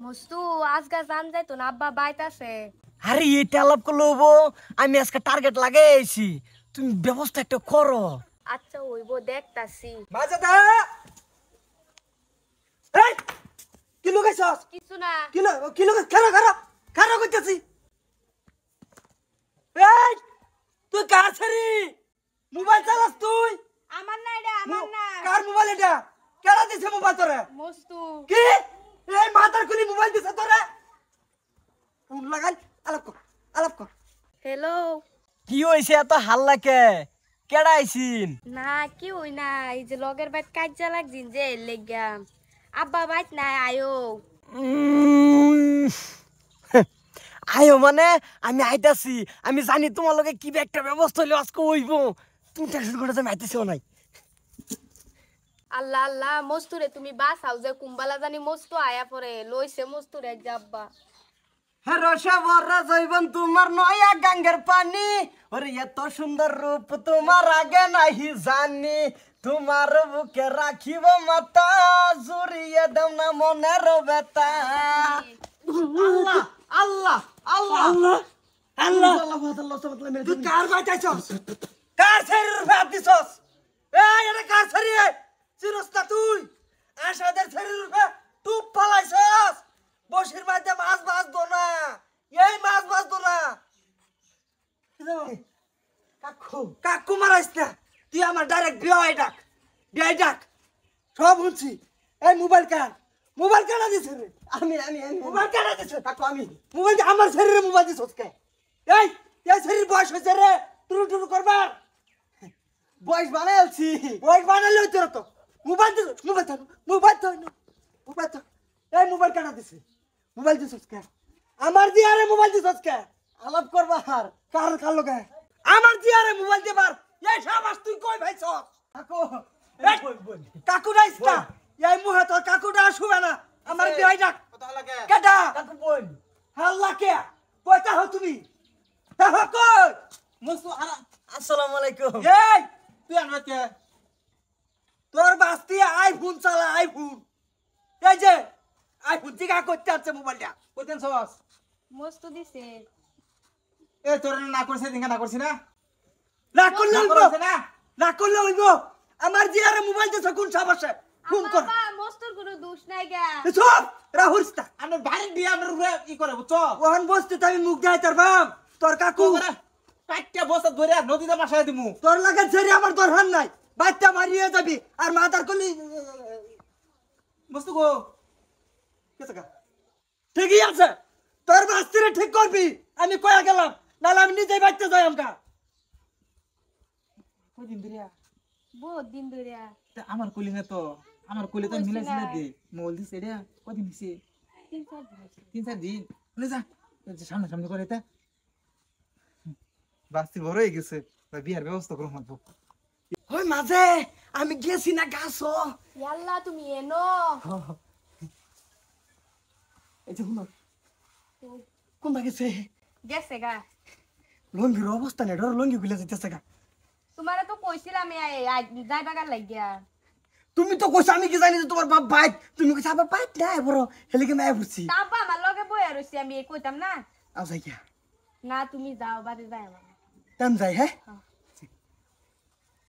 মস্তু আজকে জান যাই তো না আব্বা বাইতাছে। আরে এটা আলাপ করবো। আমি আজকে টার্গেট লাগাইছি, তুমি ব্যবস্থা একটা করো। আচ্ছা হইব দেখতাছি। মাঝে এই কি লুকাইছস? কিছু না। কি লুকাই খারা কইতাছি। এই তুই কার ছাড়ি মোবাইল চালাস তুই? আমার না এটা আমার না। কার মোবাইল এটা? কেডা দিছে মোবাইল তোরে? মস্তু কি এই মাথার খুলি মোবাইল দিছে তোরে? ফোন লাগাই আলাপ কর। হ্যালো। কি হয়েছে এত হাল্লা কে? কেডা আইছিন? না কি হই না, এই যে লগের বাইত কাজা লাগছিন যে লেগা। আব্বা বাইত না আয়ো। উম, আয়ো মানে আমি আইতাছি। আমি জানি তোমার লগে কি একটা ব্যবস্থা হইলে আজকে হইব। তুমি টেনশন করে আমি আইতেছিও নাই। আল্লাহ আল্লাহ মস্তুরে তুমি বাসাও যে কুম্বালা জানি মস্তু আয়া পরে লইছে মস্তুরে এক যাব্বা। রসে ভরা জৈবন তোমার নয়া গাঙ্গের পানি, ওরে এত সুন্দর রূপ তোমার আগে নাহি জানি। তোমার বুকে রাখিব মাতা, জুড়িয়ে দাও না মনের বেতা। আল্লাহ আল্লাহ আল্লাহ আল্লাহ আল্লাহ তুই কার বাইতাইছস? কার শরীর ভাত দিছস? এই এটা কার শরীর? চিরস না তুই? আশাদের শরীর টুপ ফালাইছস। বসির মধ্যে মাছ দো না, এই মাছ দো না। কাকু মারাইস না তুই, আমার ডাইরেক্ট বিয়ে ডাক সব শুনছি। এই মোবাইল কানা দিছে রে? আমি মোবাইল কানা দিছে? কাকু আমি মোবাইল আমার শরীরে মোবাইল দিছস কে? এই শরীর বয়স হয়েছে রে টুরু করবার। বয়স বানাইছি। বয়স বানালে তোর তো মোবাইল এই মোবাইল কানা দিছে? মোবাইল দিছস কে? আমার দিয়ারে মোবাইল দিছস কে? আলাপ করবার কার লগে? আমার দিয়ারে মোবাইল দেবার এই সাবাস তুই কই ভাইছস? কাকু এই, কাকু রাইস না এই মুহে তোর কাকুটা শুবে না। আমার বিয়াই ডাক কথা লাগে কেডা? কাকু বোন হাল্লা কে? কয়টা হ তুমি? হ কই? মুসু আসসালামু আলাইকুম। এই তুই আনবা কে? তোর বাস্তি আইফোন চালা আইফোন। এই যে আইফোন জিগা করতে আছে মোবাইলটা। কইতেন সস মস্তু দিছে। এ তোর না করছে দিন না করছি না না করলে হইব করছে না না করলে হইব। আমার জিয়ারে মোবাইল দিছে কোন সাবাসে? ফোন কর। বাবা মস্তুর কোনো দোষ নাই গা। চুপ রাহুলস্তা। আমার বাড়ি দিয়ে আমার রুয়ে ই করে বুঝছো ওহন বসতে আমি মুখ দেয় তোর বাপ তোর কাকু। কাটটা বসে ধরে নদীতে বাসায় দিমু তোর লাগে ছেড়ে আমার দরকার নাই। বাচ্চা মারিয়ে যাবি আর মাথার কলি বস্তু গো কেসকা ঠিকই আছে। তোর বাস্তিরে ঠিক করবি। আমি কয়া গেলাম নাহলে আমি নিজেই বাচ্চা যাই আমকা। কদিন ধরে বহুত দিন ধরে। আমার কুলি না তো আমার কুলি তো কইছি মিলাইছিল না। দে মোল দিছে রে কদিন দিছে 3-4 দিন বলে যা সামনে করে তা বাস্তি বড় হয়ে গেছে বিয়ার ব্যবস্থা করুন মানবো ওই মাঝে আমি গেছি না গাছ। ইয়াল্লা তুমি এনো। এই যে শুনো কোনটা গেছে? গেছে গা। লঙ্গির অবস্থা নেই, ডর লঙ্গি গুলে যেতেছে গা। তোমারে তো কইছিলাম যাইবা গা লাগিয়া। তুমি তো কইছো আমি কি জানি যে তোমার বাপ বাইক, তুমি কইছো আবার বাইক নাই বড় হেলিকে মায় পড়ছি। তা আব্বা আমার লগে বইয়া রইছি আমি কইতাম না। আও যাই গিয়া না তুমি যাও বাড়ি যাই আমার। টাইম যাই হ্যাঁ।